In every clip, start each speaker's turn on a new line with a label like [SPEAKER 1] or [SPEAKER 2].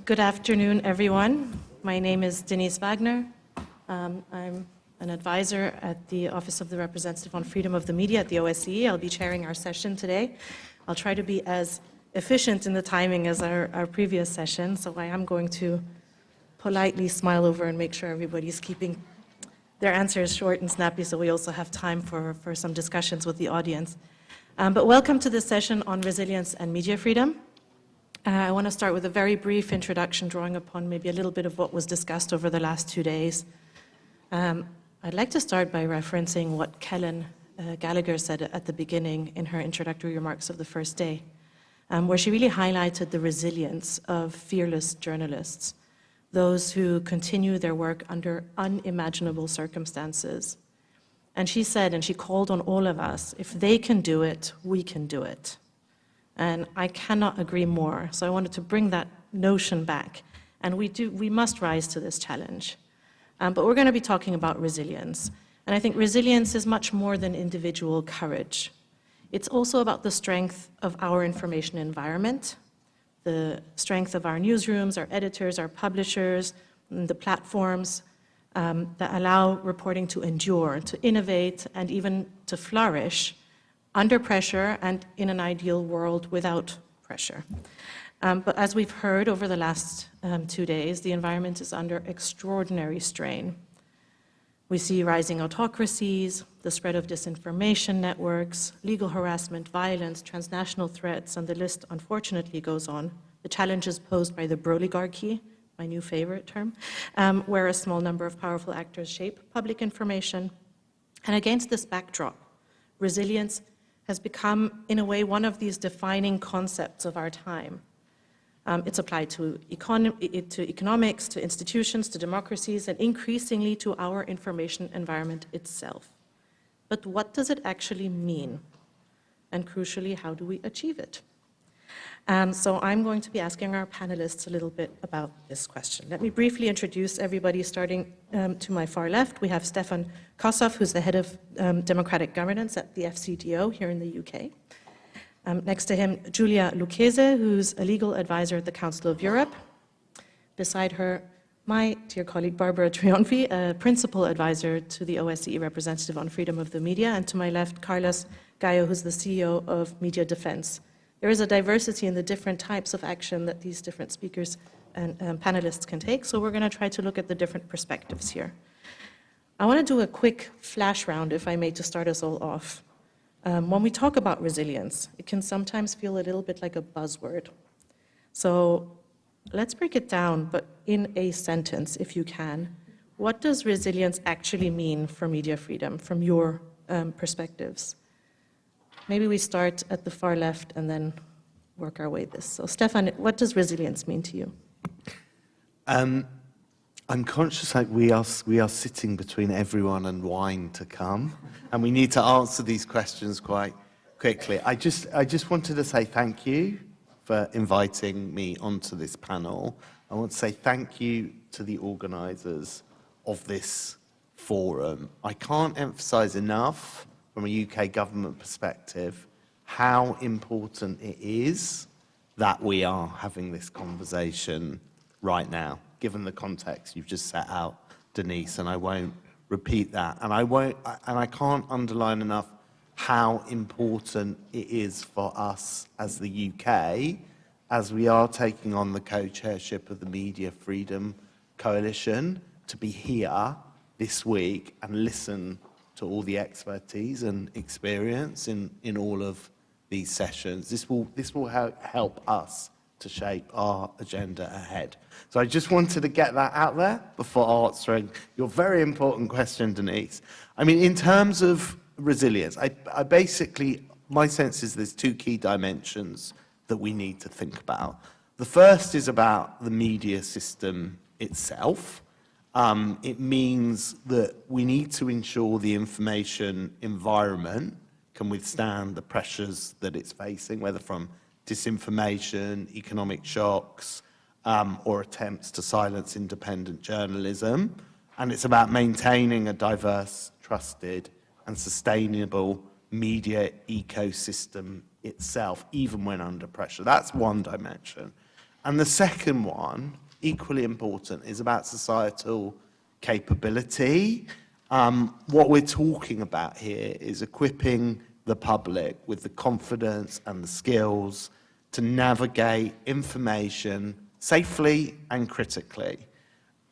[SPEAKER 1] Good afternoon, everyone. My name is Deniz Wagner. I'm an advisor at the Office of the Representative on Freedom of the Media at the OSCE. I'll be chairing our session today. I'll try to be as efficient in the timing as our previous session, so I am going to politely smile over and make sure everybody's keeping their answers short and snappy, so we also have time for some discussions with the audience. But welcome to this session on resilience and media freedom. I want to start with a very brief introduction, drawing upon maybe a little bit of what was discussed over the last 2 days. I'd like to start by referencing what Kellen Gallagher said at the beginning in her introductory remarks of the first day, where she really highlighted the resilience of fearless journalists, those who continue their work under unimaginable circumstances. And she said, and she called on all of us, if they can do it, we can do it. And I cannot agree more. So I wanted to bring that notion back. And we must rise to this challenge. But we're going to be talking about resilience. And I think resilience is much more than individual courage. It's also about the strength of our information environment, the strength of our newsrooms, our editors, our publishers, and the platforms that allow reporting to endure, to innovate, and even to flourish under pressure and in an ideal world without pressure. But as we've heard over the last 2 days, the environment is under extraordinary strain. We see rising autocracies, the spread of disinformation networks, legal harassment, violence, transnational threats, and the list unfortunately goes on. The challenges posed by the broligarchy, my new favorite term, where a small number of powerful actors shape public information. And against this backdrop, resilience has become, in a way, one of these defining concepts of our time. It's applied to economics, to institutions, to democracies, and increasingly to our information environment itself. But what does it actually mean? And crucially, how do we achieve it? So I'm going to be asking our panelists a little bit about this question. Let me briefly introduce everybody, starting to my far left. We have Stefan Kossoff, who's the head of democratic governance at the FCDO here in the UK. Next to him, Giulia Lucchese, who's a legal advisor at the Council of Europe. Beside her, my dear colleague Barbara Trionfi, a principal advisor to the OSCE representative on freedom of the media. And to my left, Carlos Gaio, who's the CEO of Media Defense. There is a diversity in the different types of action that these different speakers and panelists can take, so we're going to try to look at the different perspectives here. I want to do a quick flash round, if I may, to start us all off. When we talk about resilience, it can sometimes feel a little bit like a buzzword. So let's break it down, but in a sentence, if you can. What does resilience actually mean for media freedom, from your perspectives? Maybe we start at the far left and then work our way this. So Stefan, what does resilience mean to you?
[SPEAKER 2] I'm conscious that we are sitting between everyone and wine to come, and we need to answer these questions quite quickly. I just wanted to say thank you for inviting me onto this panel. I want to say thank you to the organisers of this forum. I can't emphasise enough, from a UK government perspective, how important it is that we are having this conversation right now, given the context you've just set out, Deniz, and I won't repeat that. And I can't underline enough how important it is for us as the UK, as we are taking on the co-chairship of the Media Freedom Coalition, to be here this week and listen to all the expertise and experience in all of these sessions. This will help us to shape our agenda ahead. So I just wanted to get that out there before answering your very important question, Deniz. I mean, in terms of resilience, I basically, my sense is there's 2 key dimensions that we need to think about. The first is about the media system itself. It means that we need to ensure the information environment can withstand the pressures that it's facing, whether from disinformation, economic shocks, or attempts to silence independent journalism. And it's about maintaining a diverse, trusted, and sustainable media ecosystem itself, even when under pressure. That's one dimension. And the second one, equally important, is about societal capability. What we're talking about here is equipping the public with the confidence and the skills to navigate information safely and critically.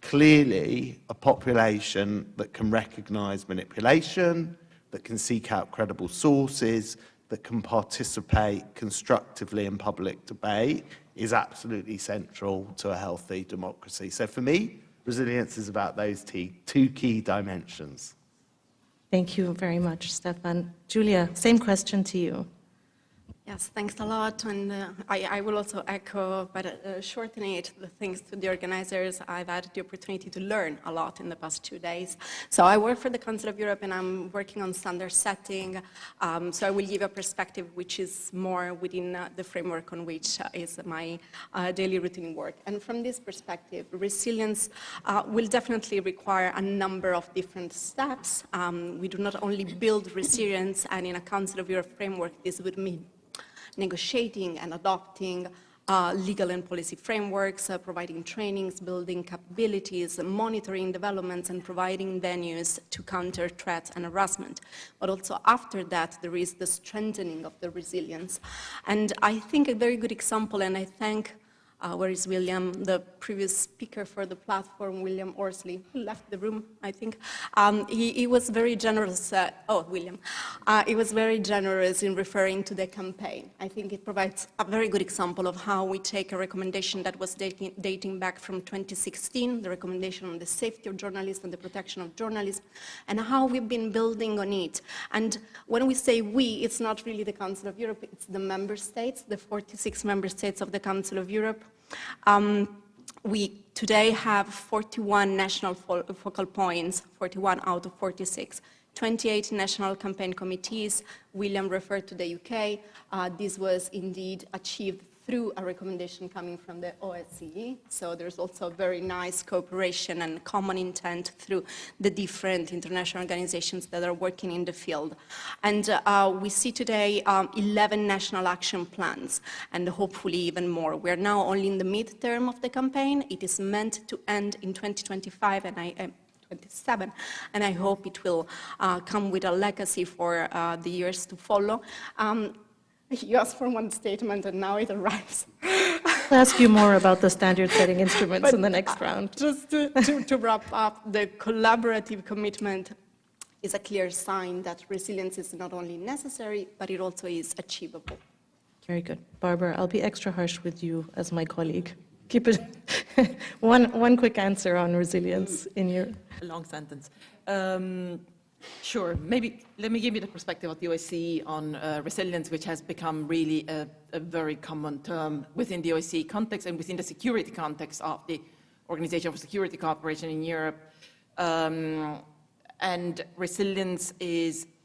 [SPEAKER 2] Clearly, a population that can recognise manipulation, that can seek out credible sources, that can participate constructively in public debate is absolutely central to a healthy democracy. So for me, resilience is about those two key dimensions.
[SPEAKER 1] Thank you very much, Stefan. Giulia, same question to you.
[SPEAKER 3] Yes, thanks a lot. And I will also echo, but shorten it, the thanks to the organizers. I've had the opportunity to learn a lot in the past 2 days. So I work for the Council of Europe and I'm working on standard setting. So I will give a perspective which is more within the framework on which is my daily routine work. And from this perspective, resilience will definitely require a number of different steps. We do not only build resilience, and in a Council of Europe framework, this would mean negotiating and adopting legal and policy frameworks, providing trainings, building capabilities, monitoring developments, and providing venues to counter threats and harassment. But also after that, there is the strengthening of the resilience. And I think a very good example, and I thank where is William, the previous speaker for the platform, William Orsley, who left the room, I think. He was very generous, William. He was very generous in referring to the campaign. I think it provides a very good example of how we take a recommendation that was dating back from 2016, the recommendation on the safety of journalists and the protection of journalists, and how we've been building on it. And when we say we, it's not really the Council of Europe, it's the member states, the 46 member states of the Council of Europe. We today have 41 national focal points, 41 out of 46, 28 national campaign committees. William referred to the UK. This was indeed achieved through a recommendation coming from the OSCE. So there's also a very nice cooperation and common intent through the different international organizations that are working in the field. And we see today 11 national action plans, and hopefully even more. We're now only in the midterm of the campaign. It is meant to end in 2025, and 27, and I hope it will come with a legacy for the years to follow. You asked for one statement, and now it arrives.
[SPEAKER 1] I'll ask you more about the standard-setting instruments in the next round.
[SPEAKER 3] Just to wrap up, the collaborative commitment is a clear sign that resilience is not only necessary, but it also is achievable.
[SPEAKER 1] Very good. Barbara, I'll be extra harsh with you as my colleague. Keep it one quick answer on resilience in your...
[SPEAKER 4] A long sentence. Sure. Maybe let me give you the perspective of the OSCE on resilience, which has become really a very common term within the OSCE context and within the security context of the Organization for Security Cooperation in Europe. And resilience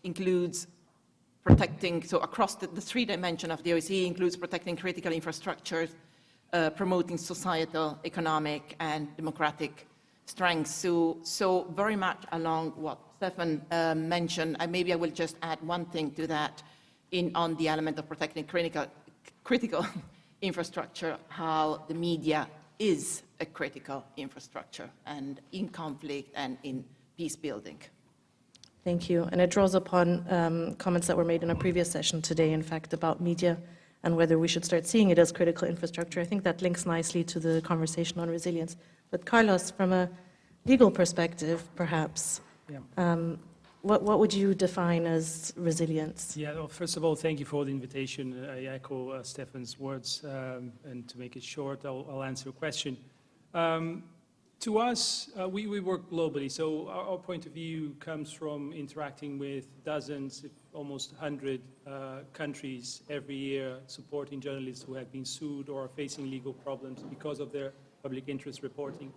[SPEAKER 4] includes protecting, so across the three dimensions of the OSCE includes protecting critical infrastructures, promoting societal, economic, and democratic strengths. So very much along what Stefan mentioned, and maybe I will just add one thing to that on the element of protecting critical infrastructure, how the media is a critical infrastructure and in conflict and in peace building.
[SPEAKER 1] Thank you. And it draws upon comments that were made in a previous session today, in fact, about media and whether we should start seeing it as critical infrastructure. I think that links nicely to the conversation on resilience. But Carlos, from a legal perspective, perhaps, what would you define as resilience?
[SPEAKER 5] Yeah, well, first of all, thank you for the invitation. I echo Stefan's words, and to make it short, I'll answer your question. To us, we work globally, so our point of view comes from interacting with dozens, if almost 100 countries every year, supporting journalists who have been sued or are facing legal problems because of their public interest reporting.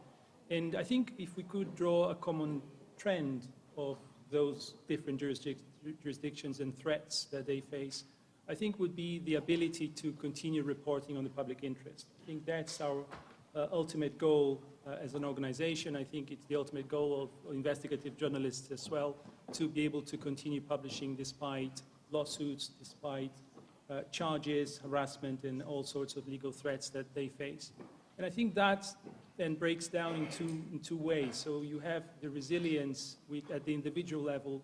[SPEAKER 5] And I think if we could draw a common trend of those different jurisdictions and threats that they face, I think would be the ability to continue reporting on the public interest. I think that's our ultimate goal as an organization. I think it's the ultimate goal of investigative journalists as well, to be able to continue publishing despite lawsuits, despite charges, harassment, and all sorts of legal threats that they face. And I think that then breaks down in two ways. So you have the resilience at the individual level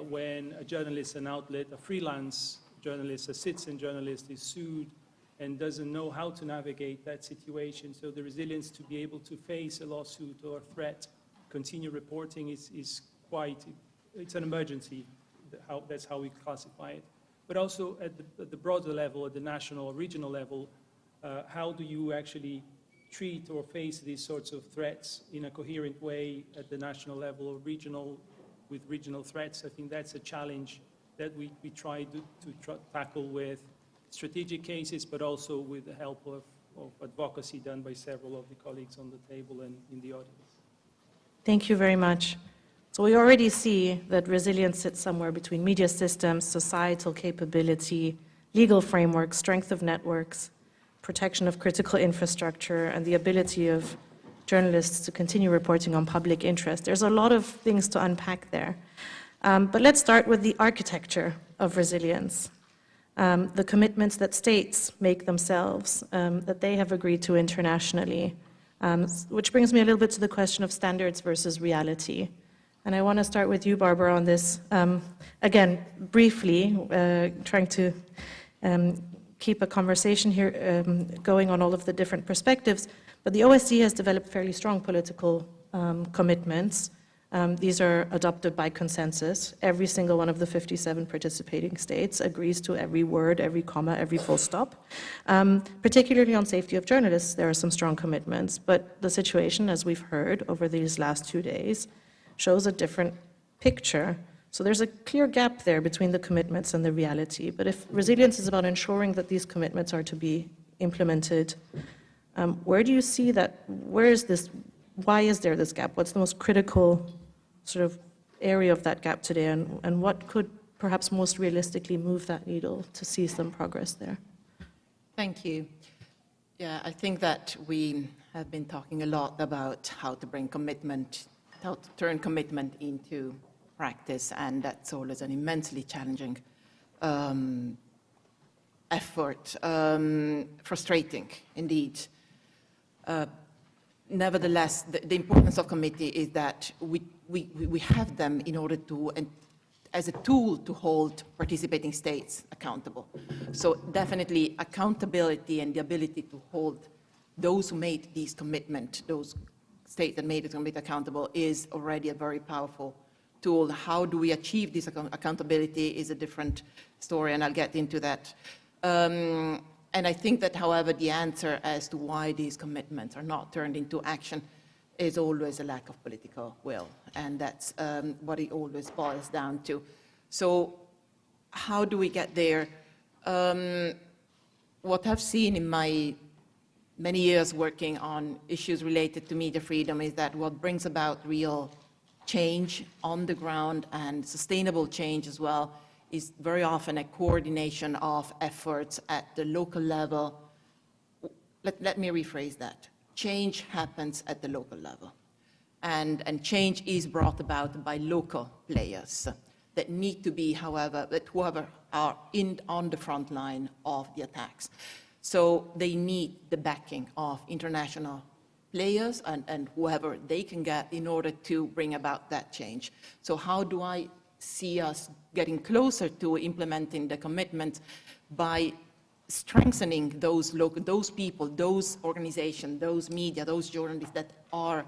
[SPEAKER 5] when a journalist, an outlet, a freelance journalist, a citizen journalist is sued and doesn't know how to navigate that situation. So the resilience to be able to face a lawsuit or a threat, continue reporting is quite, it's an emergency. That's how we classify it. But also at the broader level, at the national or regional level, how do you actually treat or face these sorts of threats in a coherent way at the national level or regional, with regional threats? I think that's a challenge that we try to tackle with strategic cases, but also with the help of advocacy done by several of the colleagues on the table and in the audience.
[SPEAKER 1] Thank you very much. So we already see that resilience sits somewhere between media systems, societal capability, legal frameworks, strength of networks, protection of critical infrastructure, and the ability of journalists to continue reporting on public interest. There's a lot of things to unpack there. But let's start with the architecture of resilience, the commitments that states make themselves, that they have agreed to internationally, which brings me a little bit to the question of standards versus reality. And I want to start with you, Barbara, on this. Again, briefly, trying to keep a conversation here going on all of the different perspectives, but the OSCE has developed fairly strong political commitments. These are adopted by consensus. Every single one of the 57 participating states agrees to every word, every comma, every full stop. Particularly on safety of journalists, there are some strong commitments, but the situation, as we've heard over these last 2 days, shows a different picture. So there's a clear gap there between the commitments and the reality. But if resilience is about ensuring that these commitments are to be implemented, where do you see that, why is there this gap? What's the most critical sort of area of that gap today, and what could perhaps most realistically move that needle to see some progress there?
[SPEAKER 4] Thank you. Yeah, I think that we have been talking a lot about how to bring commitment, how to turn commitment into practice, and that's always an immensely challenging effort, frustrating indeed. Nevertheless, the importance of committee is that we have them in order to, and as a tool to hold participating states accountable. So definitely accountability and the ability to hold those who made these commitments, those states that made it commitment accountable, is already a very powerful tool. How do we achieve this accountability is a different story, and I'll get into that. And I think that, however, the answer as to why these commitments are not turned into action is always a lack of political will, and that's what it always boils down to. So how do we get there? What I've seen in my many years working on issues related to media freedom is that what brings about real change on the ground, and sustainable change as well, is very often a coordination of efforts at the local level. Let me rephrase that. Change happens at the local level. And change is brought about by local players that need to be, however, that whoever are on the front line of the attacks. So they need the backing of international players and whoever they can get in order to bring about that change. So how do I see us getting closer to implementing the commitment? By strengthening those local, those people, those organizations, those media, those journalists that are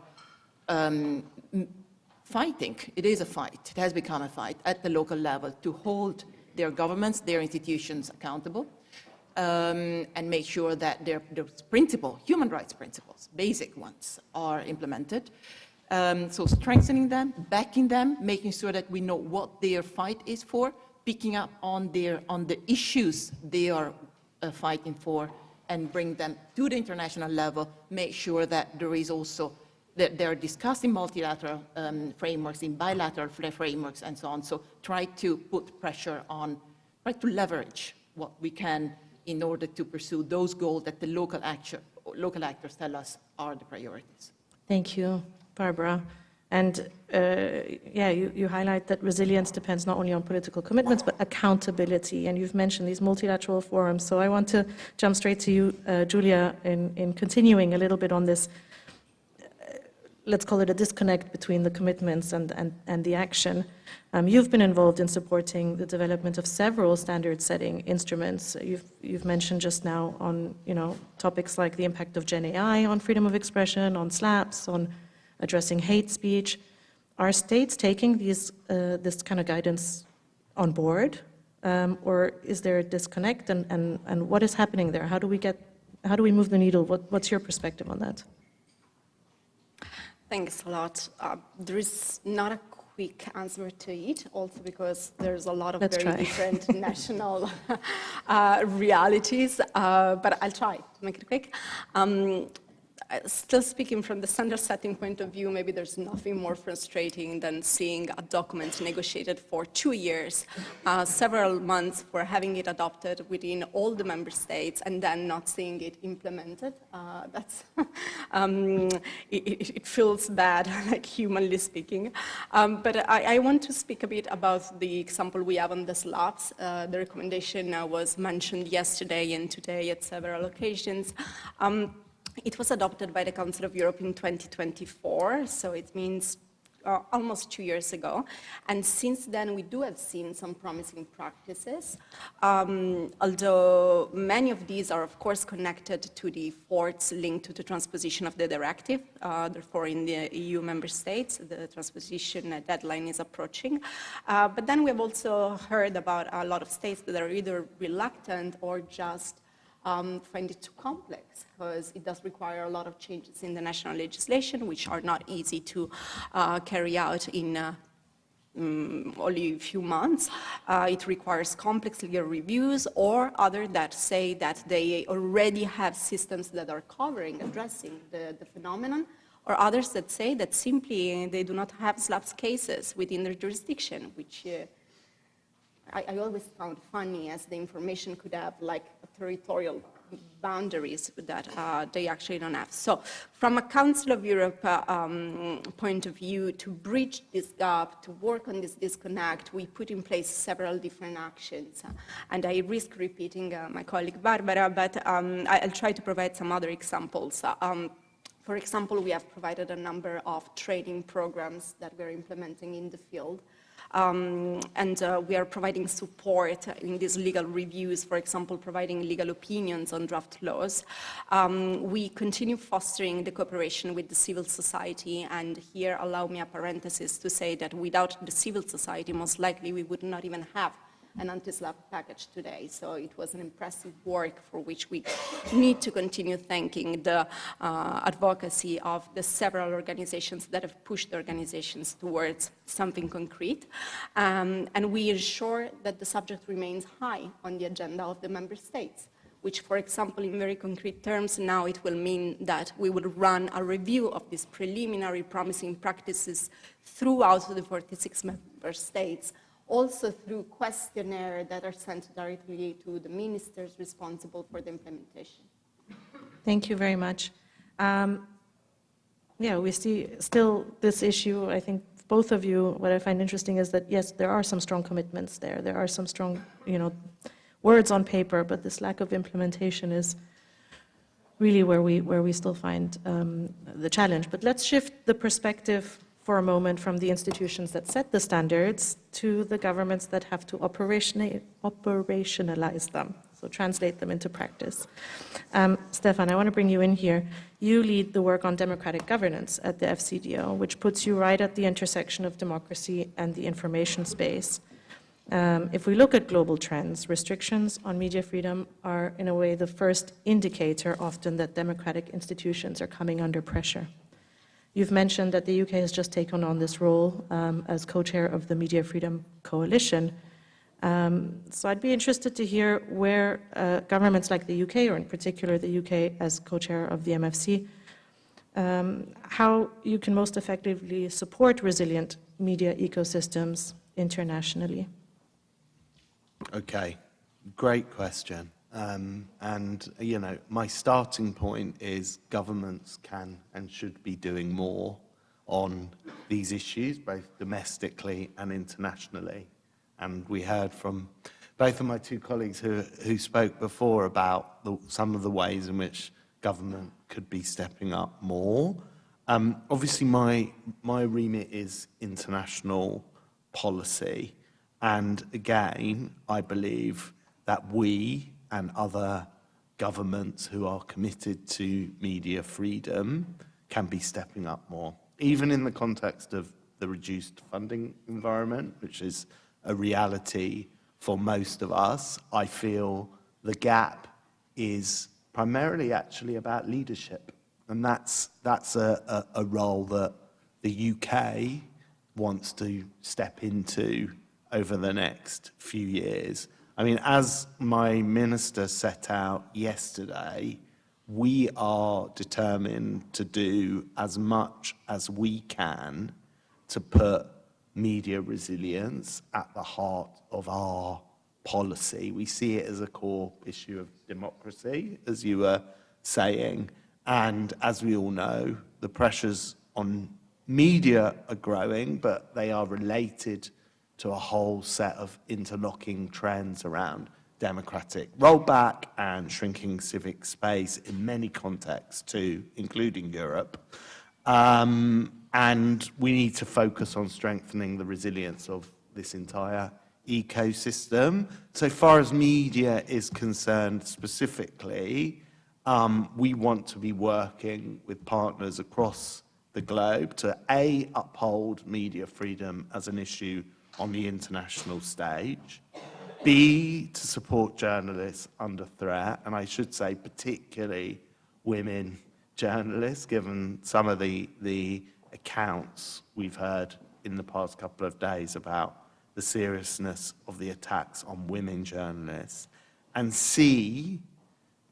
[SPEAKER 4] fighting. It is a fight. It has become a fight at the local level to hold their governments, their institutions accountable, and make sure that their principles, human rights principles, basic ones, are implemented. So strengthening them, backing them, making sure that we know what their fight is for, picking up on the issues they are fighting for, and bring them to the international level, make sure that there is also, that they're discussing multilateral frameworks, in bilateral frameworks, and so on. So try to put pressure on, try to leverage what we can in order to pursue those goals that the local actors tell us are the priorities.
[SPEAKER 1] Thank you, Barbara. And you highlight that resilience depends not only on political commitments, but accountability. And you've mentioned these multilateral forums. So I want to jump straight to you, Giulia, in continuing a little bit on this, let's call it a disconnect between the commitments and the action. You've been involved in supporting the development of several standard-setting instruments. You've mentioned just now on topics like the impact of Gen AI on freedom of expression, on SLAPs, on addressing hate speech. Are states taking this kind of guidance on board, or is there a disconnect? And what is happening there? How do we move the needle? What's your perspective on that?
[SPEAKER 3] Thanks a lot. There is not a quick answer to it, also because there's a lot of different national realities, but I'll try to make it quick. Still speaking from the standard setting point of view, maybe there's nothing more frustrating than seeing a document negotiated for 2 years, several months for having it adopted within all the member states, and then not seeing it implemented. It feels bad, like humanly speaking. But I want to speak a bit about the example we have on the SLAPs. The recommendation was mentioned yesterday and today at several occasions. It was adopted by the Council of Europe in 2024, so it means almost 2 years ago. And since then, we do have seen some promising practices, although many of these are, of course, connected to the efforts linked to the transposition of the directive. Therefore, in the EU member states, the transposition deadline is approaching. But then we have also heard about a lot of states that are either reluctant or just find it too complex, because it does require a lot of changes in the national legislation, which are not easy to carry out in only a few months. It requires complex legal reviews, or others that say that they already have systems that are addressing the phenomenon, or others that say that simply they do not have SLAPS cases within their jurisdiction, which I always found funny, as the information could have like territorial boundaries that they actually don't have. So from a Council of Europe point of view, to bridge this gap, to work on this disconnect, we put in place several different actions. And I risk repeating my colleague Barbara, but I'll try to provide some other examples. For example, we have provided a number of training programs that we're implementing in the field. We are providing support in these legal reviews, for example, providing legal opinions on draft laws. We continue fostering the cooperation with the civil society, and here allow me a parenthesis to say that without the civil society, most likely we would not even have an anti-SLAP package today. So it was an impressive work for which we need to continue thanking the advocacy of the several organizations that have pushed the organizations towards something concrete. And we ensure that the subject remains high on the agenda of the member states, which, for example, in very concrete terms, now it will mean that we will run a review of these preliminary promising practices throughout the 46 member states, also through questionnaires that are sent directly to the ministers responsible for the implementation.
[SPEAKER 1] Thank you very much. We see still this issue. I think both of you, what I find interesting is that, yes, there are some strong commitments there. There are some strong, words on paper, but this lack of implementation is really where we still find the challenge. But let's shift the perspective for a moment from the institutions that set the standards to the governments that have to operationalize them, so translate them into practice. Stefan, I want to bring you in here. You lead the work on democratic governance at the FCDO, which puts you right at the intersection of democracy and the information space. If we look at global trends, restrictions on media freedom are, in a way, the first indicator often that democratic institutions are coming under pressure. You've mentioned that the UK has just taken on this role as co-chair of the Media Freedom Coalition. So I'd be interested to hear where governments like the UK, or in particular the UK as co-chair of the MFC, how you can most effectively support resilient media ecosystems internationally.
[SPEAKER 2] Okay, great question. My starting point is governments can and should be doing more on these issues, both domestically and internationally. And we heard from both of my two colleagues who spoke before about some of the ways in which government could be stepping up more. Obviously, my remit is international policy. And again, I believe that we and other governments who are committed to media freedom can be stepping up more, even in the context of the reduced funding environment, which is a reality for most of us. I feel the gap is primarily actually about leadership. And that's a role that the UK wants to step into over the next few years. I mean, as my minister set out yesterday, we are determined to do as much as we can to put media resilience at the heart of our policy. We see it as a core issue of democracy, as you were saying. And as we all know, the pressures on media are growing, but they are related to a whole set of interlocking trends around democratic rollback and shrinking civic space in many contexts too, including Europe. And we need to focus on strengthening the resilience of this entire ecosystem. So far as media is concerned specifically, we want to be working with partners across the globe to A, uphold media freedom as an issue on the international stage, B, to support journalists under threat, and I should say particularly women journalists, given some of the accounts we've heard in the past couple of days about the seriousness of the attacks on women journalists, and C,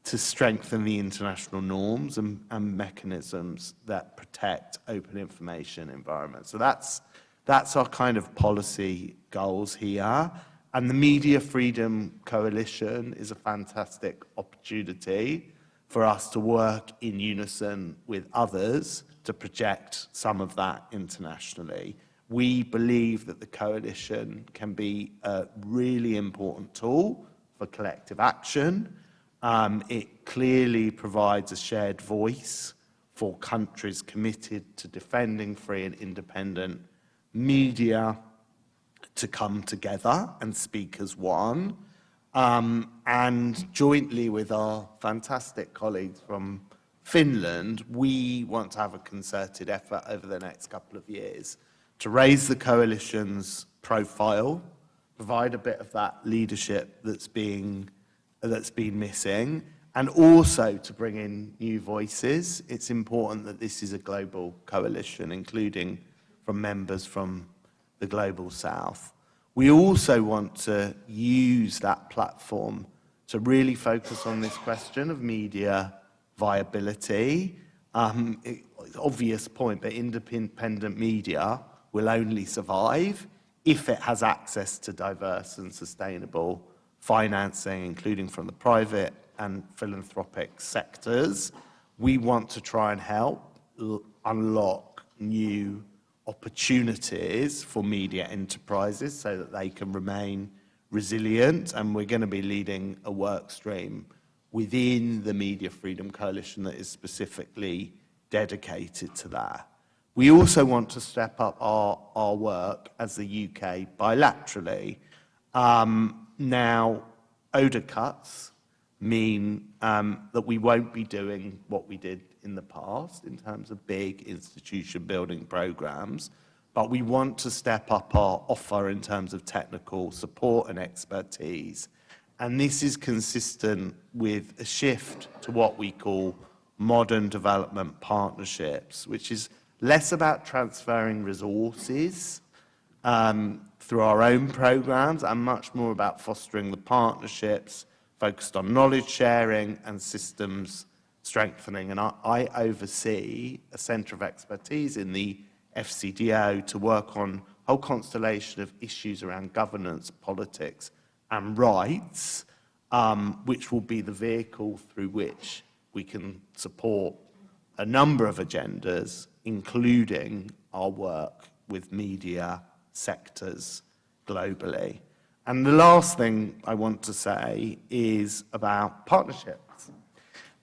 [SPEAKER 2] to strengthen the international norms and mechanisms that protect open information environments. So that's our kind of policy goals here. And the Media Freedom Coalition is a fantastic opportunity for us to work in unison with others to project some of that internationally. We believe that the coalition can be a really important tool for collective action. It clearly provides a shared voice for countries committed to defending free and independent media to come together and speak as one. And jointly with our fantastic colleagues from Finland, we want to have a concerted effort over the next couple of years to raise the coalition's profile, provide a bit of that leadership that's been missing, and also to bring in new voices. It's important that this is a global coalition, including from members from the Global South. We also want to use that platform to really focus on this question of media viability. It's an obvious point, but independent media will only survive if it has access to diverse and sustainable financing, including from the private and philanthropic sectors. We want to try and help unlock new opportunities for media enterprises so that they can remain resilient, and we're going to be leading a work stream within the Media Freedom Coalition that is specifically dedicated to that. We also want to step up our work as the UK bilaterally. Now, ODA cuts mean that we won't be doing what we did in the past in terms of big institution building programs, but we want to step up our offer in terms of technical support and expertise. And this is consistent with a shift to what we call modern development partnerships, which is less about transferring resources through our own programs and much more about fostering the partnerships focused on knowledge sharing and systems strengthening. And I oversee a centre of expertise in the FCDO to work on a whole constellation of issues around governance, politics and rights, which will be the vehicle through which we can support a number of agendas, including our work with media sectors globally. And the last thing I want to say is about partnerships.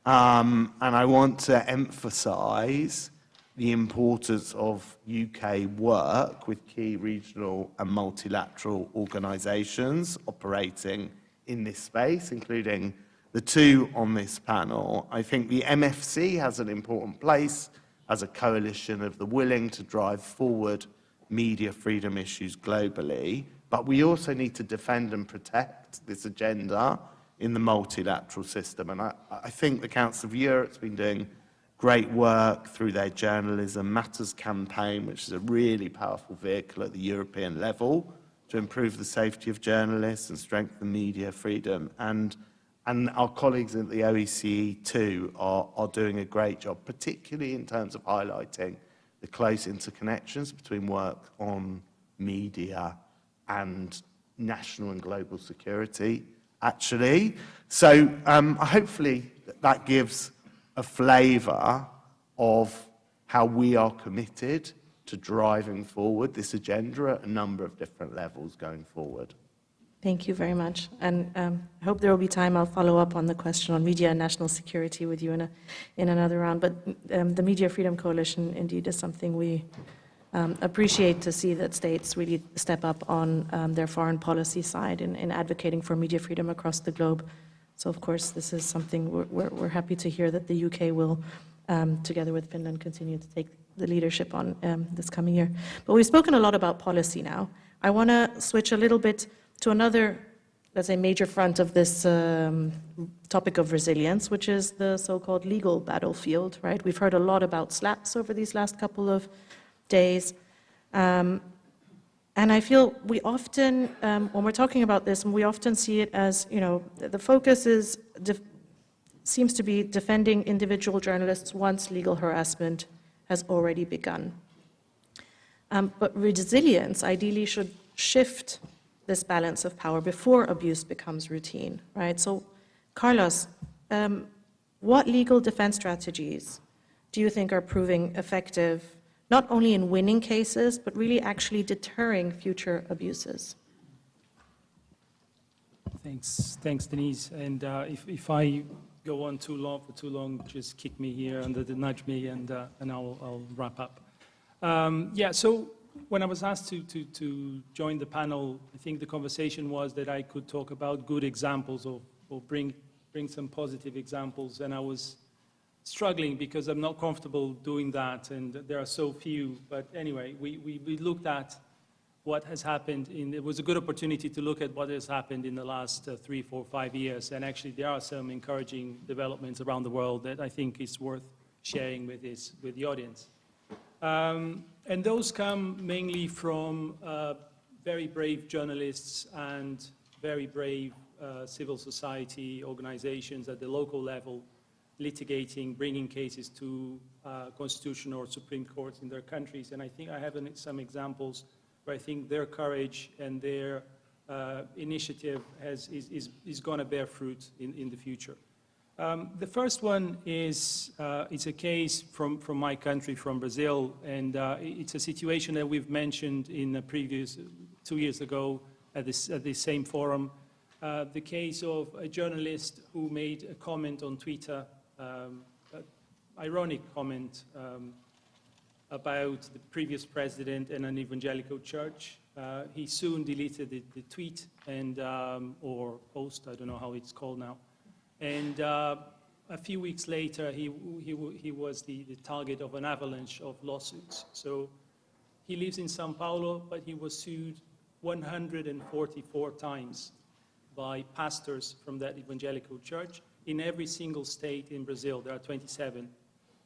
[SPEAKER 2] And I want to emphasize the importance of UK work with key regional and multilateral organizations operating in this space, including the two on this panel. I think the MFC has an important place as a coalition of the willing to drive forward media freedom issues globally, but we also need to defend and protect this agenda in the multilateral system. And I think the Council of Europe's been doing great work through their Journalism Matters campaign, which is a really powerful vehicle at the European level to improve the safety of journalists and strengthen media freedom. And our colleagues at the OSCE too are doing a great job, particularly in terms of highlighting the close interconnections between work on media and national and global security, actually. So hopefully that gives a flavour of how we are committed to driving forward this agenda at a number of different levels going forward.
[SPEAKER 1] Thank you very much. And I hope there will be time. I'll follow up on the question on media and national security with you in another round. But the Media Freedom Coalition indeed is something we appreciate to see that states really step up on their foreign policy side in advocating for media freedom across the globe. So of course, this is something we're happy to hear that the UK will, together with Finland, continue to take the leadership on this coming year. But we've spoken a lot about policy now. I want to switch a little bit to another, let's say, major front of this topic of resilience, which is the so-called legal battlefield, right? We've heard a lot about slaps over these last couple of days. And I feel we often, when we're talking about this, we often see it as, you know, the focus seems to be defending individual journalists once legal harassment has already begun. But resilience ideally should shift this balance of power before abuse becomes routine, right? So, Carlos, what legal defense strategies do you think are proving effective, not only in winning cases, but really actually deterring future abuses?
[SPEAKER 5] Thanks, Denise. And if I go on too long, just kick me here and nudge me, and I'll wrap up. So when I was asked to join the panel, I think the conversation was that I could talk about good examples or bring some positive examples, and I was struggling because I'm not comfortable doing that, and there are so few. But anyway, we looked at what has happened. It was a good opportunity to look at what has happened in the last 3, 4, 5 years, and actually there are some encouraging developments around the world that I think is worth sharing with the audience. And those come mainly from very brave journalists and very brave civil society organizations at the local level, litigating, bringing cases to constitutional or Supreme Courts in their countries. And I think I have some examples where I think their courage and their initiative is going to bear fruit in the future. The first one is a case from my country, from Brazil, and it's a situation that we've mentioned in a previous 2 years ago at this same forum. The case of a journalist who made a comment on Twitter, an ironic comment about the previous president and an evangelical church. He soon deleted the tweet and or post, I don't know how it's called now. And a few weeks later, he was the target of an avalanche of lawsuits. So he lives in Sao Paulo, but he was sued 144 times by pastors from that evangelical church in every single state in Brazil. There are 27.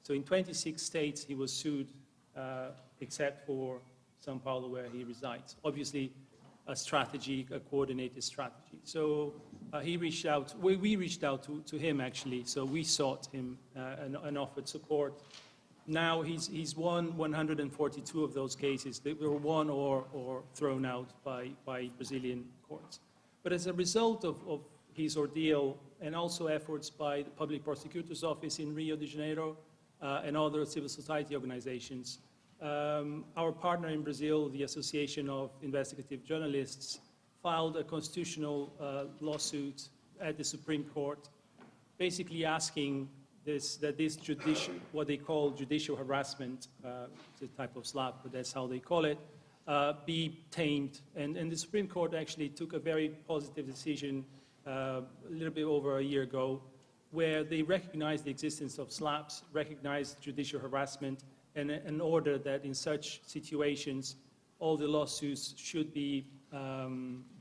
[SPEAKER 5] So in 26 states, he was sued, except for Sao Paulo, where he resides. Obviously, a coordinated strategy. So he reached out, we reached out to him actually, so we sought him and offered support. Now he's won 142 of those cases. They were won or thrown out by Brazilian courts. But as a result of his ordeal and also efforts by the Public Prosecutor's Office in Rio de Janeiro, and other civil society organizations. Our partner in Brazil, the Association of Investigative Journalists, filed a constitutional lawsuit at the Supreme Court, basically asking that this judicial, what they call judicial harassment, it's a type of slap, but that's how they call it, be tamed. And the Supreme Court actually took a very positive decision a little bit over a year ago, where they recognized the existence of slaps, recognized judicial harassment, and an order that in such situations, all the lawsuits should be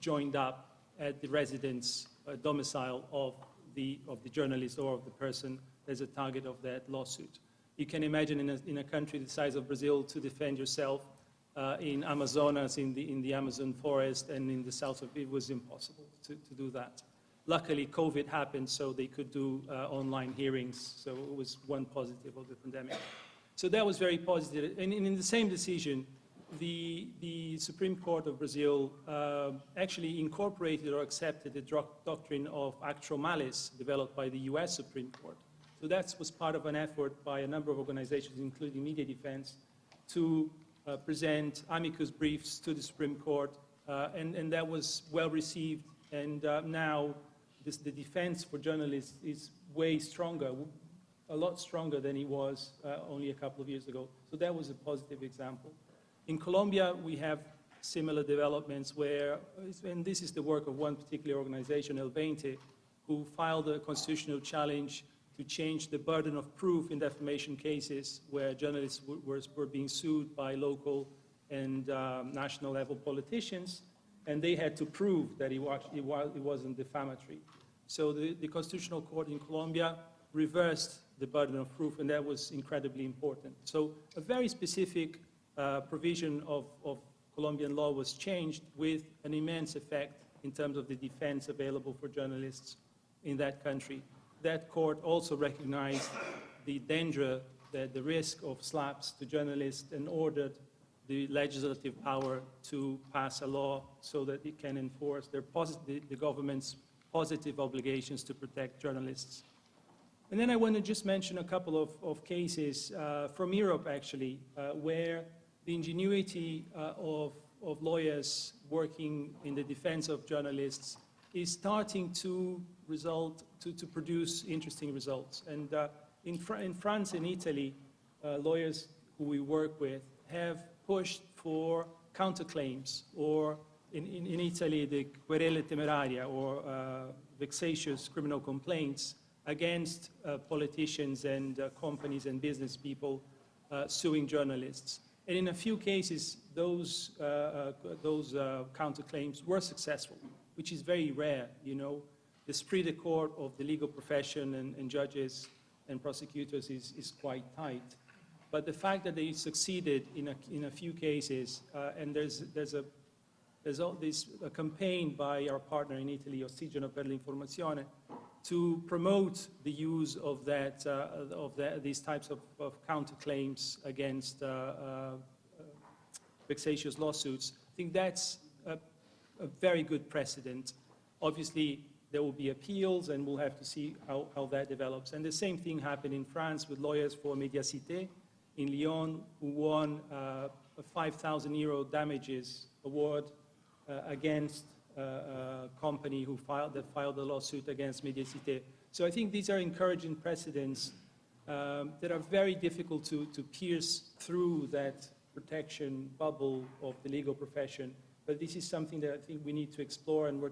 [SPEAKER 5] joined up at the residence domicile of the journalist or of the person as a target of that lawsuit. You can imagine in a country the size of Brazil, to defend yourself in Amazonas, in the Amazon forest, and in the south of it was impossible to do that. Luckily, COVID happened, so they could do online hearings, so it was one positive of the pandemic. So that was very positive. And in the same decision, the Supreme Court of Brazil actually incorporated or accepted the doctrine of actual malice developed by the US Supreme Court. So that was part of an effort by a number of organizations, including Media Defense, to present amicus briefs to the Supreme Court, and that was well received. And now the defense for journalists is way stronger, a lot stronger than it was only a couple of years ago. So that was a positive example. In Colombia, we have similar developments where, and this is the work of one particular organization, El 20, who filed a constitutional challenge to change the burden of proof in defamation cases where journalists were being sued by local and national level politicians, and they had to prove that it wasn't defamatory. So the Constitutional Court in Colombia reversed the burden of proof, and that was incredibly important. So a very specific provision of Colombian law was changed with an immense effect in terms of the defense available for journalists in that country. That court also recognized the danger, the risk of slaps to journalists, and ordered the legislative power to pass a law so that it can enforce the government's positive obligations to protect journalists. And then I want to just mention a couple of cases from Europe, actually, where the ingenuity of lawyers working in the defense of journalists is starting to produce interesting results. And in France and Italy, lawyers who we work with have pushed for counterclaims, or in Italy, the querele temeraria, or vexatious criminal complaints against politicians and companies and business people suing journalists. And in a few cases, those counterclaims were successful, which is very rare, you know. The esprit de corps of the legal profession and judges and prosecutors is quite tight. But the fact that they succeeded in a few cases, and there's a campaign by our partner in Italy, Ossigeno per l'Informazione, to promote the use of these types of counterclaims against vexatious lawsuits. I think that's a very good precedent. Obviously, there will be appeals, and we'll have to see how that develops. And the same thing happened in France with lawyers for Mediacité in Lyon, who won a 5,000 euro damages award against a company that filed a lawsuit against Mediacité. So I think these are encouraging precedents that are very difficult to pierce through that protection bubble of the legal profession. But this is something that I think we need to explore, and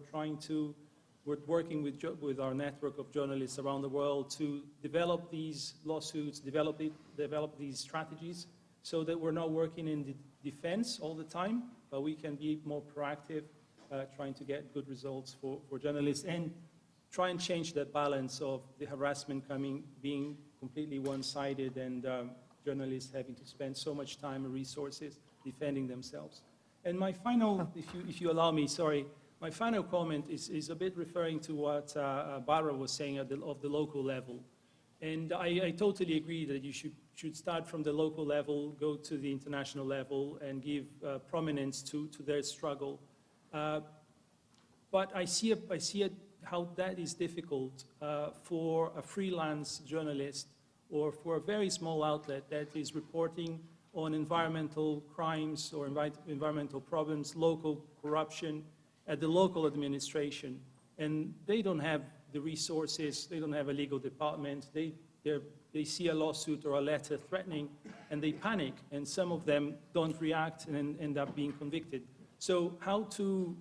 [SPEAKER 5] we're working with our network of journalists around the world to develop these lawsuits, develop these strategies, so that we're not working in the defense all the time, but we can be more proactive, trying to get good results for journalists, and try and change that balance of the harassment being completely one-sided, and journalists having to spend so much time and resources defending themselves. And my final, if you allow me, sorry, my final comment is a bit referring to what Barbara was saying of the local level. And I totally agree that you should start from the local level, go to the international level, and give prominence to their struggle. But I see how that is difficult for a freelance journalist or for a very small outlet that is reporting on environmental crimes or environmental problems, local corruption at the local administration. And they don't have the resources, they don't have a legal department, they see a lawsuit or a letter threatening, and they panic, and some of them don't react and end up being convicted. So how to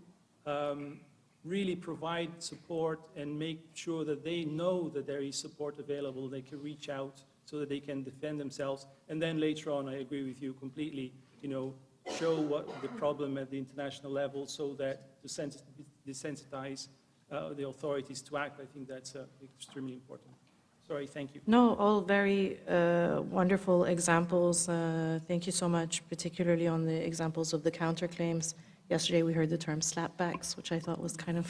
[SPEAKER 5] really provide support and make sure that they know that there is support available, they can reach out so that they can defend themselves. And then later on, I agree with you completely, show what the problem at the international level so that to desensitize the authorities to act. I think that's extremely important. Sorry, thank you.
[SPEAKER 1] No, all very wonderful examples. Thank you so much, particularly on the examples of the counterclaims. Yesterday we heard the term slapbacks, which I thought was kind of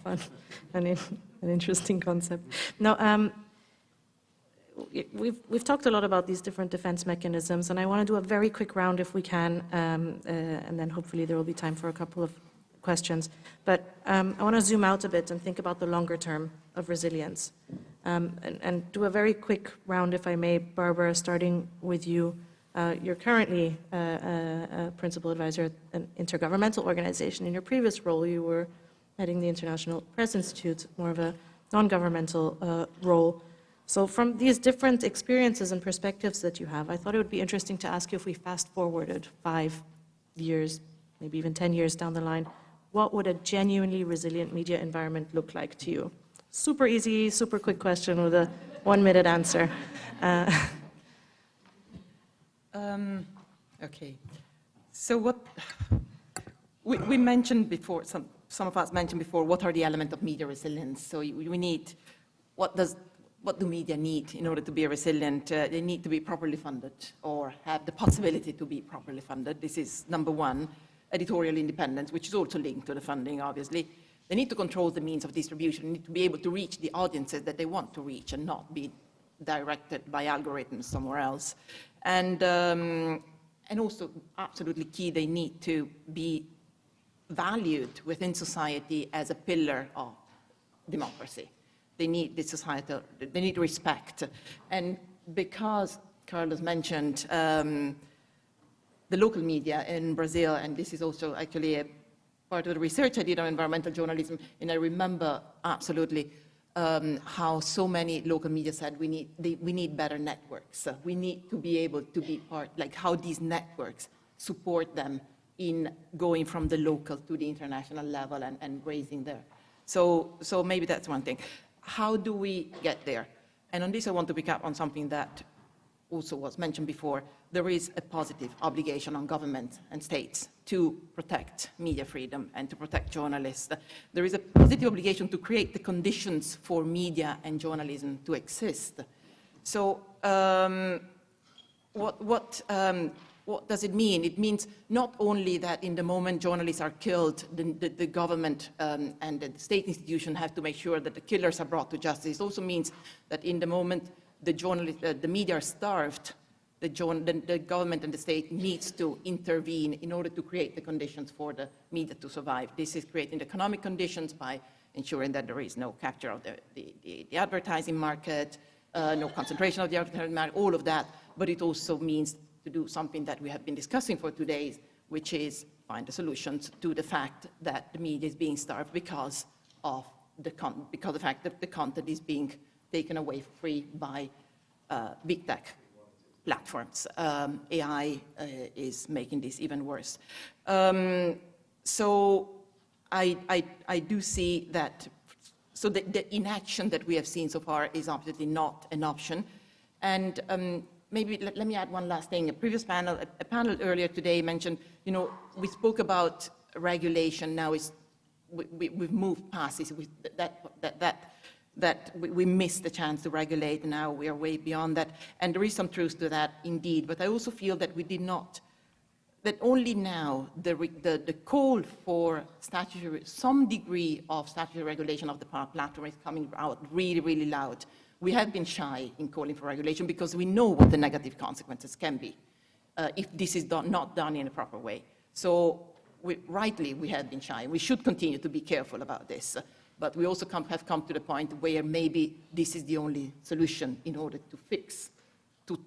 [SPEAKER 1] fun, an interesting concept. Now, we've talked a lot about these different defense mechanisms, and I want to do a very quick round if we can, and then hopefully there will be time for a couple of questions. But I want to zoom out a bit and think about the longer term of resilience, and do a very quick round, if I may. Barbara, starting with you. You're currently a principal advisor at an intergovernmental organization. In your previous role, you were heading the International Press Institute, more of a non-governmental role. So from these different experiences and perspectives that you have, I thought it would be interesting to ask you, if we fast forwarded 5 years, maybe even 10 years down the line, what would a genuinely resilient media environment look like to you? Super easy, super quick question with a 1-minute answer.
[SPEAKER 4] Okay, so what we mentioned before, some of us mentioned before, what are the elements of media resilience? So we need, what do media need in order to be resilient? They need to be properly funded or have the possibility to be properly funded. This is number one. Editorial independence, which is also linked to the funding, obviously. They need to control the means of distribution, they need to be able to reach the audiences that they want to reach and not be directed by algorithms somewhere else. And also, absolutely key, they need to be valued within society as a pillar of democracy. They need the societal, they need respect. And because Carlos mentioned the local media in Brazil, and this is also actually a part of the research I did on environmental journalism, and I remember absolutely how so many local media said we need better networks. We need to be able to be part, like how these networks support them in going from the local to the international level and raising there. So maybe that's one thing. How do we get there? And on this I want to pick up on something that also was mentioned before. There is a positive obligation on governments and states to protect media freedom and to protect journalists. There is a positive obligation to create the conditions for media and journalism to exist. So what does it mean? It means not only that in the moment journalists are killed, the government and the state institution have to make sure that the killers are brought to justice. It also means that in the moment the media are starved, the government and the state needs to intervene in order to create the conditions for the media to survive. This is creating the economic conditions by ensuring that there is no capture of the advertising market, no concentration of the advertising market, all of that. But it also means to do something that we have been discussing for 2 days, which is find the solutions to the fact that the media is being starved because of the fact that the content is being taken away for free by big tech platforms. AI is making this even worse. So I do see that, so the inaction that we have seen so far is obviously not an option. And maybe let me add one last thing. A previous panel, a panel earlier today mentioned, we spoke about regulation. Now we've moved past this. That we missed the chance to regulate. Now we are way beyond that. And there is some truth to that indeed. But I also feel that we did not, that only now the call for statutory, some degree of statutory regulation of the platform is coming out really, really loud. We have been shy in calling for regulation because we know what the negative consequences can be if this is not done in a proper way. So rightly, we have been shy. We should continue to be careful about this. But we also have come to the point where maybe this is the only solution in order to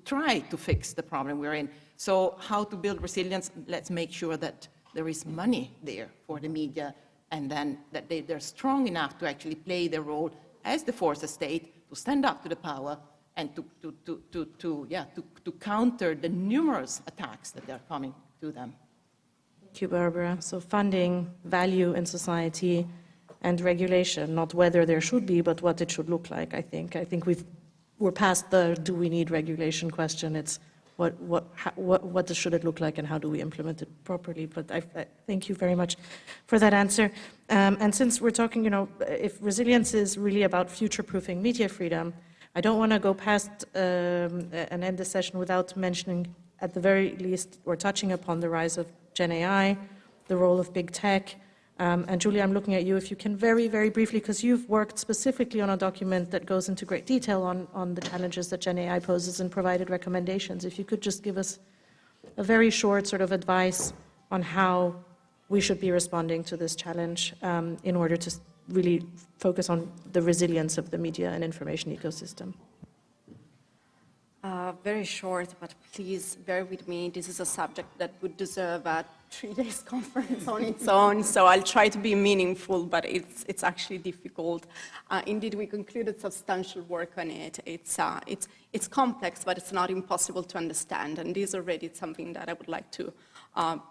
[SPEAKER 4] try to fix the problem we're in. So how to build resilience? Let's make sure that there is money there for the media, and then that they're strong enough to actually play their role as the fourth estate, to stand up to the power and to counter the numerous attacks that are coming to them.
[SPEAKER 1] Thank you, Barbara. So funding, value in society, and regulation, not whether there should be, but what it should look like, I think. I think we're past the do we need regulation question. It's what should it look like and how do we implement it properly? But I thank you very much for that answer. And since we're talking, if resilience is really about future-proofing media freedom, I don't want to go past and end the session without mentioning, at the very least, or touching upon the rise of Gen AI, the role of big tech. And Giulia, I'm looking at you, if you can very, very briefly, because you've worked specifically on a document that goes into great detail on the challenges that Gen AI poses and provided recommendations. If you could just give us a very short sort of advice on how we should be responding to this challenge in order to really focus on the resilience of the media and information ecosystem.
[SPEAKER 3] Very short, but please bear with me. This is a subject that would deserve a 3-day conference on its own, so I'll try to be meaningful, but it's actually difficult. Indeed, we concluded substantial work on it. It's complex, but it's not impossible to understand, and this already is something that I would like to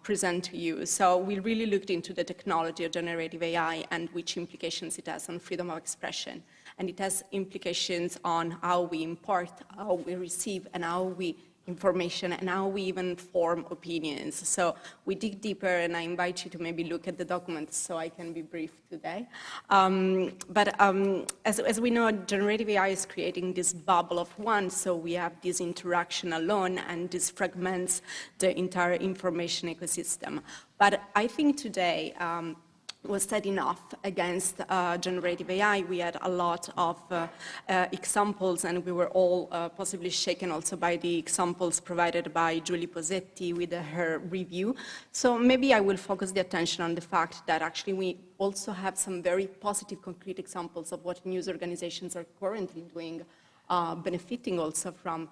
[SPEAKER 3] present to you. So we really looked into the technology of generative AI and which implications it has on freedom of expression. And it has implications on how we impart, how we receive, and how we information, and how we even form opinions. So we dig deeper, and I invite you to maybe look at the documents so I can be brief today. As we know, generative AI is creating this bubble of one, so we have this interaction alone, and this fragments the entire information ecosystem. But I think today, was said enough against generative AI. We had a lot of examples, and we were all possibly shaken also by the examples provided by Giulia Posetti with her review. So maybe I will focus the attention on the fact that actually we also have some very positive, concrete examples of what news organizations are currently doing, benefiting also from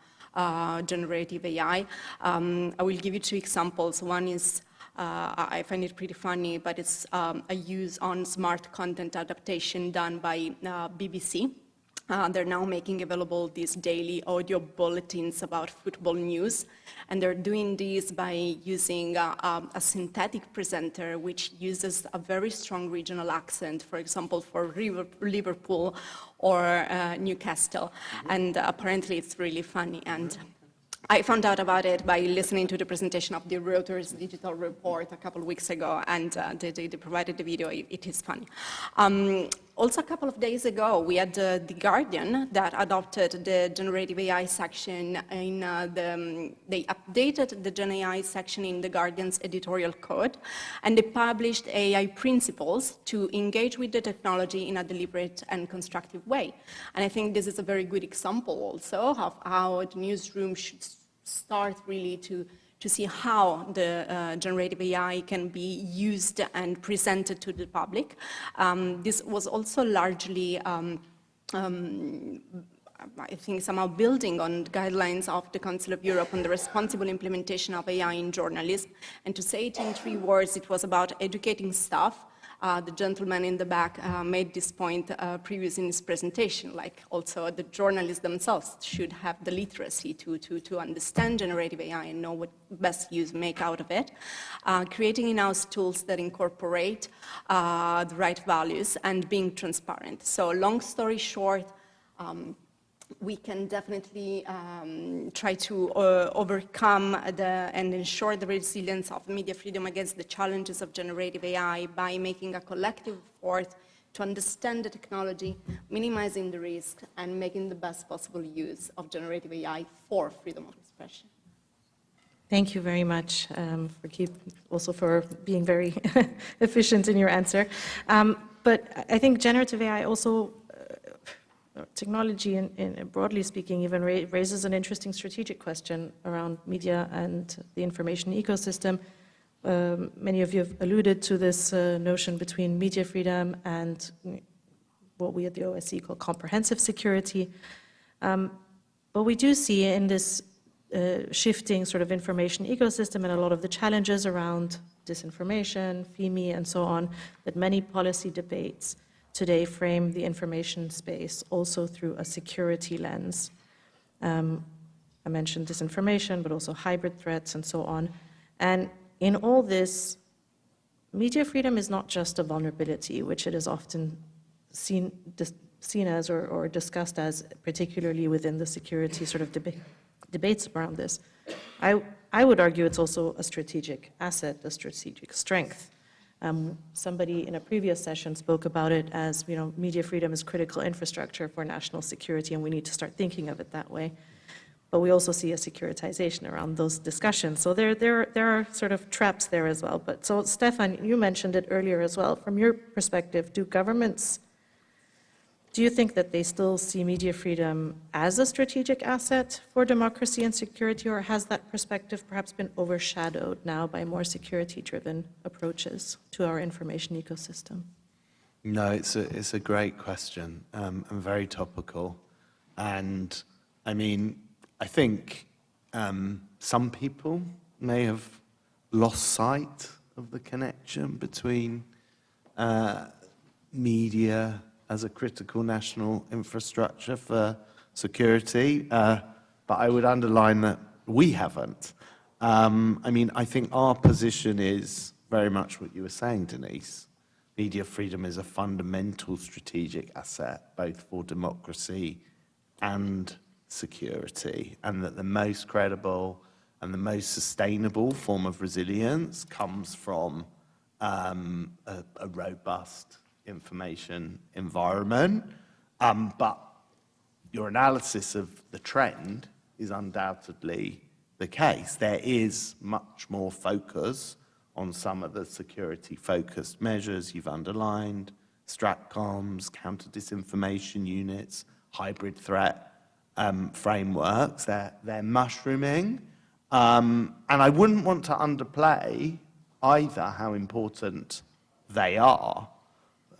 [SPEAKER 3] generative AI. I will give you 2 examples. One is I find it pretty funny, but it's a use on smart content adaptation done by BBC. They're now making available these daily audio bulletins about football news, and they're doing this by using a synthetic presenter which uses a very strong regional accent, for example, for Liverpool or Newcastle, and apparently it's really funny. And I found out about it by listening to the presentation of the Reuters digital report a couple of weeks ago, and they provided the video. It is funny. Also, a couple of days ago, we had The Guardian that adopted the generative AI section they updated the Gen AI section in The Guardian's editorial code, and they published AI principles to engage with the technology in a deliberate and constructive way. And I think this is a very good example also of how the newsroom should start really to see how the generative AI can be used and presented to the public. This was also largely, I think, somehow building on guidelines of the Council of Europe on the responsible implementation of AI in journalism. And to say it in 3 words, it was about educating staff. The gentleman in the back made this point previous in his presentation, like also the journalists themselves should have the literacy to understand generative AI and know what best use make out of it. Creating in-house tools that incorporate the right values and being transparent. So long story short, we can definitely try to overcome and ensure the resilience of media freedom against the challenges of generative AI by making a collective effort to understand the technology, minimizing the risk, and making the best possible use of generative AI for freedom of expression.
[SPEAKER 1] Thank you very much also for being very efficient in your answer. But I think generative AI also technology, broadly speaking, even raises an interesting strategic question around media and the information ecosystem. Many of you have alluded to this notion between media freedom and what we at the OSCE call comprehensive security. But we do see in this shifting sort of information ecosystem and a lot of the challenges around disinformation, FEMI, and so on, that many policy debates today frame the information space also through a security lens. I mentioned disinformation, but also hybrid threats and so on. And in all this, media freedom is not just a vulnerability, which it is often seen as or discussed as, particularly within the security sort of debates around this. I would argue it's also a strategic asset, a strategic strength. Somebody in a previous session spoke about it as, media freedom is critical infrastructure for national security, and we need to start thinking of it that way. But we also see a securitization around those discussions. So there are sort of traps there as well. But so, Stefan, you mentioned it earlier as well. From your perspective, do you think that they still see media freedom as a strategic asset for democracy and security, or has that perspective perhaps been overshadowed now by more security-driven approaches to our information ecosystem?
[SPEAKER 2] No, it's a great question and very topical. And I mean, I think some people may have lost sight of the connection between media as a critical national infrastructure for security, but I would underline that we haven't. I think our position is very much what you were saying, Deniz. Media freedom is a fundamental strategic asset, both for democracy and security, and that the most credible and the most sustainable form of resilience comes from a robust information environment. But your analysis of the trend is undoubtedly the case. There is much more focus on some of the security-focused measures you've underlined, stratcoms, counter-disinformation units, hybrid threat frameworks. They're mushrooming. And I wouldn't want to underplay either how important they are.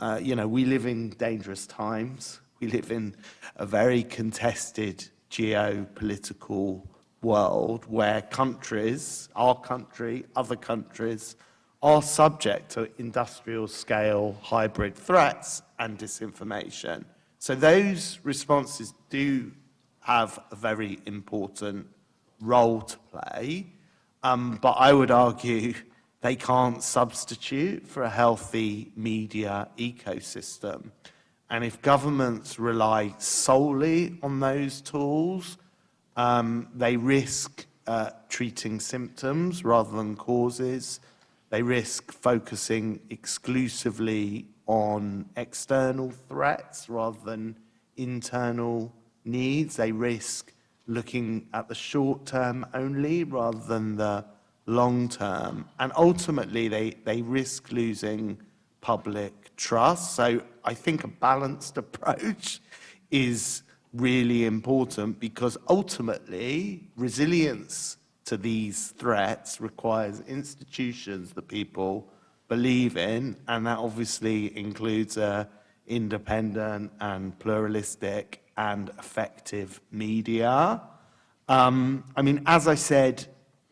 [SPEAKER 2] We live in dangerous times. We live in a very contested geopolitical world where countries, our country, other countries, are subject to industrial-scale hybrid threats and disinformation. So those responses do have a very important role to play, but I would argue they can't substitute for a healthy media ecosystem. And if governments rely solely on those tools, they risk treating symptoms rather than causes. They risk focusing exclusively on external threats rather than internal needs. They risk looking at the short term only rather than the long term. And ultimately, they risk losing public trust. So I think a balanced approach is really important, because ultimately resilience to these threats requires institutions that people believe in, and that obviously includes independent and pluralistic and effective media. As I said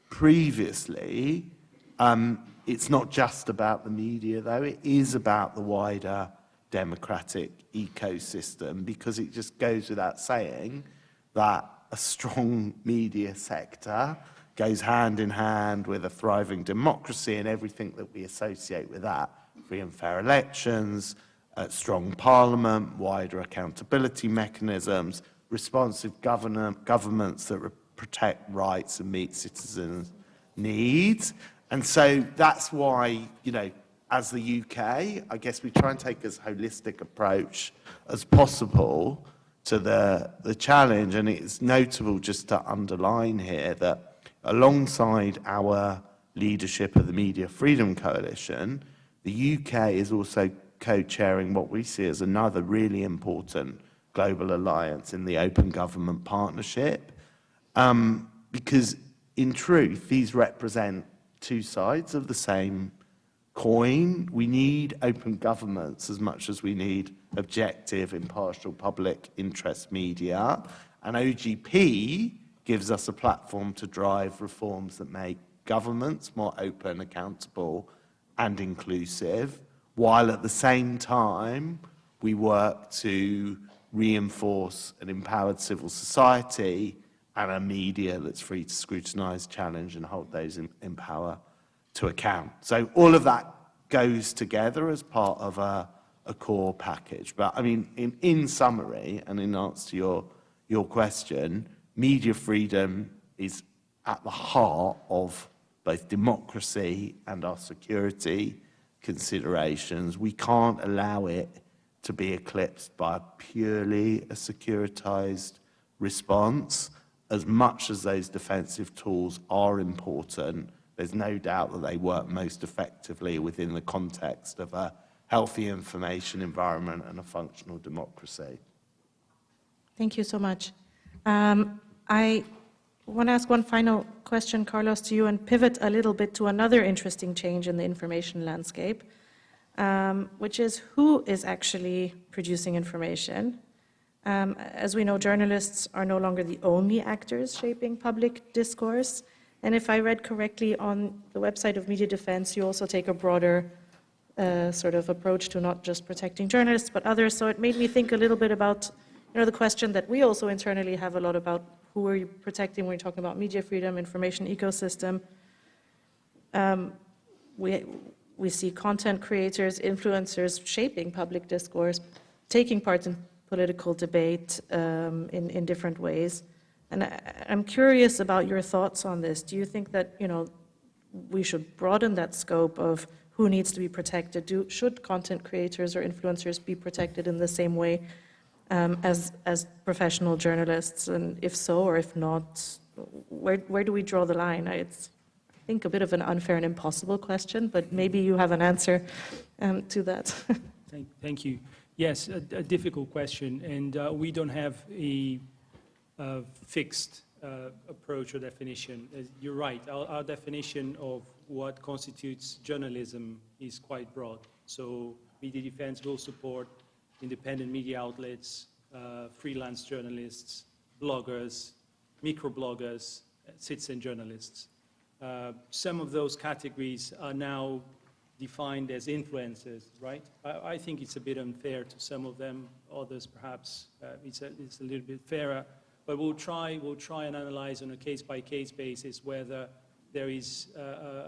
[SPEAKER 2] previously, it's not just about the media, though. It is about the wider democratic ecosystem, because it just goes without saying that a strong media sector goes hand in hand with a thriving democracy and everything that we associate with that. Free and fair elections, a strong parliament, wider accountability mechanisms, responsive governments that protect rights and meet citizens' needs. And so that's why, as the UK, I guess we try and take as holistic approach as possible to the challenge. And it's notable just to underline here that alongside our leadership of the Media Freedom Coalition, the UK is also co-chairing what we see as another really important global alliance in the Open Government Partnership. Because in truth, these represent two sides of the same coin. We need open governments as much as we need objective, impartial, public interest media. And OGP gives us a platform to drive reforms that make governments more open, accountable, and inclusive, while at the same time we work to reinforce an empowered civil society and a media that's free to scrutinise, challenge, and hold those in power to account. So all of that goes together as part of a core package. But I mean, in summary, and in answer to your question, media freedom is at the heart of both democracy and our security considerations. We can't allow it to be eclipsed by purely a securitized response. As much as those defensive tools are important, there's no doubt that they work most effectively within the context of a healthy information environment and a functional democracy.
[SPEAKER 1] Thank you so much. I want to ask one final question, Carlos, to you, and pivot a little bit to another interesting change in the information landscape, which is who is actually producing information. As we know, journalists are no longer the only actors shaping public discourse. And if I read correctly on the website of Media Defense, you also take a broader sort of approach to not just protecting journalists, but others. So it made me think a little bit about, the question that we also internally have a lot about: who are you protecting when you're talking about media freedom, information ecosystem? We see content creators, influencers shaping public discourse, taking part in political debate in different ways. And I'm curious about your thoughts on this. Do you think that, we should broaden that scope of who needs to be protected? Should content creators or influencers be protected in the same way as professional journalists? And if so, or if not, where do we draw the line? It's, I think, a bit of an unfair and impossible question, but maybe you have an answer to that.
[SPEAKER 5] Thank you. Yes, a difficult question, and we don't have a fixed approach or definition. You're right, our definition of what constitutes journalism is quite broad. So Media Defense will support independent media outlets, freelance journalists, bloggers, microbloggers, citizen journalists. Some of those categories are now defined as influencers, right? I think it's a bit unfair to some of them. Others, perhaps, it's a little bit fairer. But we'll try and analyze on a case-by-case basis whether there is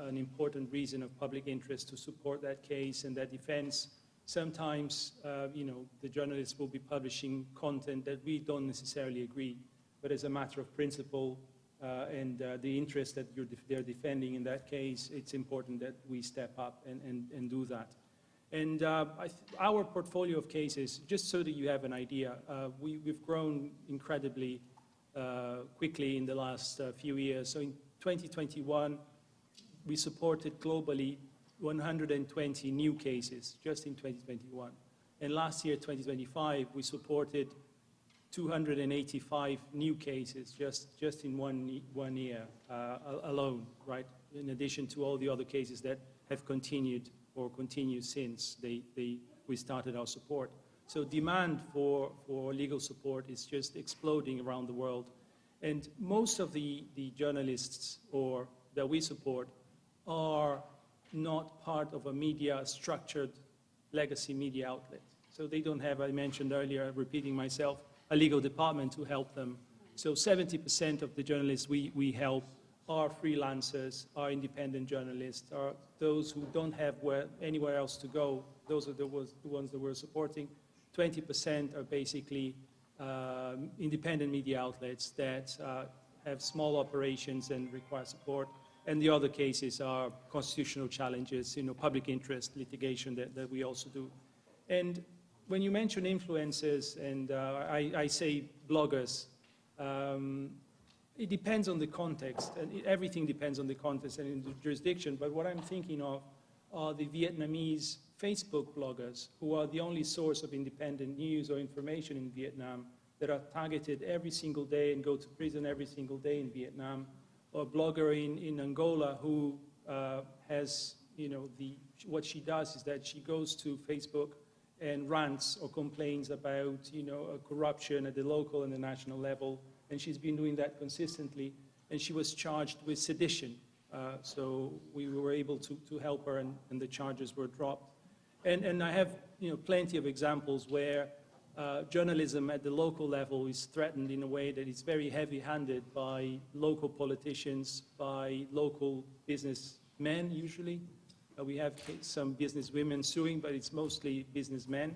[SPEAKER 5] an important reason of public interest to support that case and that defense. Sometimes, the journalists will be publishing content that we don't necessarily agree, but as a matter of principle and the interest that they're defending in that case, it's important that we step up and do that. And our portfolio of cases, just so that you have an idea, we've grown incredibly quickly in the last few years. So in 2021, we supported globally 120 new cases, just in 2021. And last year, 2025, we supported 285 new cases just in one year alone, right? In addition to all the other cases that have continued or continue since we started our support. So demand for legal support is just exploding around the world. And most of the journalists that we support are not part of a structured legacy media outlet. So they don't have, I mentioned earlier, repeating myself, a legal department to help them. So 70% of the journalists we help are freelancers, are independent journalists, are those who don't have anywhere else to go. Those are the ones that we're supporting. 20% are basically independent media outlets that have small operations and require support. And the other cases are constitutional challenges, public interest litigation that we also do. And when you mention influencers, and I say bloggers, it depends on the context, and everything depends on the context and in the jurisdiction. But what I'm thinking of are the Vietnamese Facebook bloggers, who are the only source of independent news or information in Vietnam, that are targeted every single day and go to prison every single day in Vietnam. Or a blogger in Angola who has, what she does is that she goes to Facebook and rants or complains about, corruption at the local and the national level, and she's been doing that consistently, and she was charged with sedition. So we were able to help her, and the charges were dropped. And I have, plenty of examples where journalism at the local level is threatened in a way that is very heavy-handed by local politicians, by local businessmen usually. We have some businesswomen suing, but it's mostly businessmen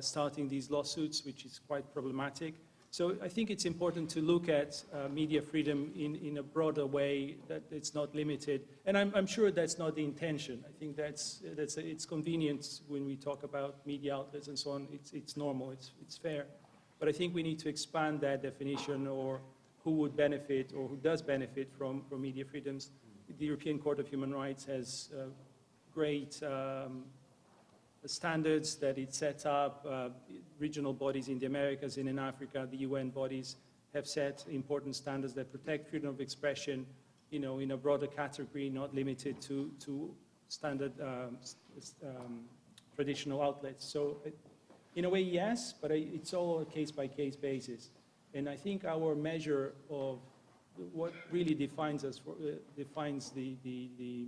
[SPEAKER 5] starting these lawsuits, which is quite problematic. So I think it's important to look at media freedom in a broader way, that it's not limited. And I'm sure that's not the intention. I think it's convenient when we talk about media outlets and so on. It's normal, it's fair. But I think we need to expand that definition, or who would benefit or who does benefit from media freedoms. The European Court of Human Rights has great standards that it set up. Regional bodies in the Americas and in Africa, the UN bodies have set important standards that protect freedom of expression, in a broader category, not limited to standard traditional outlets. So in a way, yes, but it's all a case-by-case basis. And I think our measure of what really defines us, defines the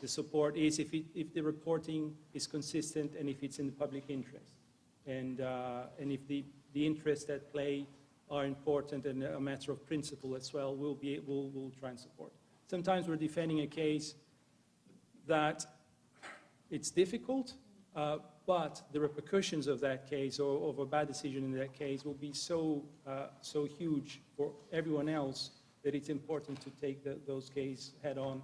[SPEAKER 5] support is if the reporting is consistent and if it's in the public interest. And if the interests at play are important and a matter of principle as well, we'll try and support. Sometimes we're defending a case that it's difficult, but the repercussions of that case or of a bad decision in that case will be so huge for everyone else that it's important to take those cases head on,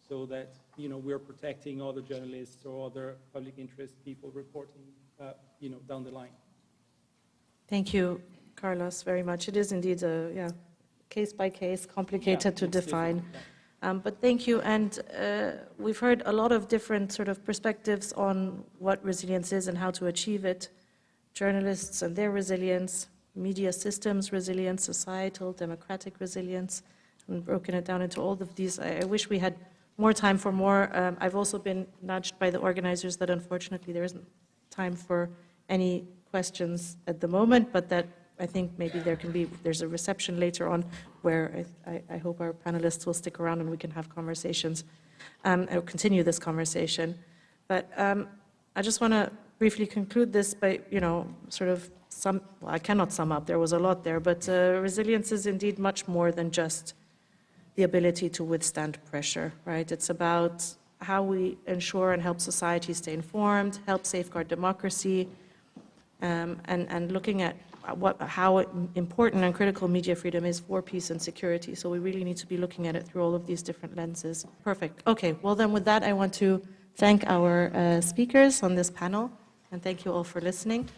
[SPEAKER 5] so that we're protecting other journalists or other public interest people reporting down the line.
[SPEAKER 1] Thank you, Carlos, very much. It is indeed a case by case, complicated to define. But thank you, and we've heard a lot of different sort of perspectives on what resilience is and how to achieve it. Journalists and their resilience, media systems resilience, societal, democratic resilience, and broken it down into all of these. I wish we had more time for more. I've also been nudged by the organizers that unfortunately there isn't time for any questions at the moment, but that I think maybe there's a reception later on where I hope our panelists will stick around and we can have conversations, or continue this conversation. But I just want to briefly conclude this by, I cannot sum up, there was a lot there, but resilience is indeed much more than just the ability to withstand pressure, right? It's about how we ensure and help society stay informed, help safeguard democracy, and looking at how important and critical media freedom is for peace and security. So we really need to be looking at it through all of these different lenses. Perfect. Okay, well then with that, I want to thank our speakers on this panel, and thank you all for listening.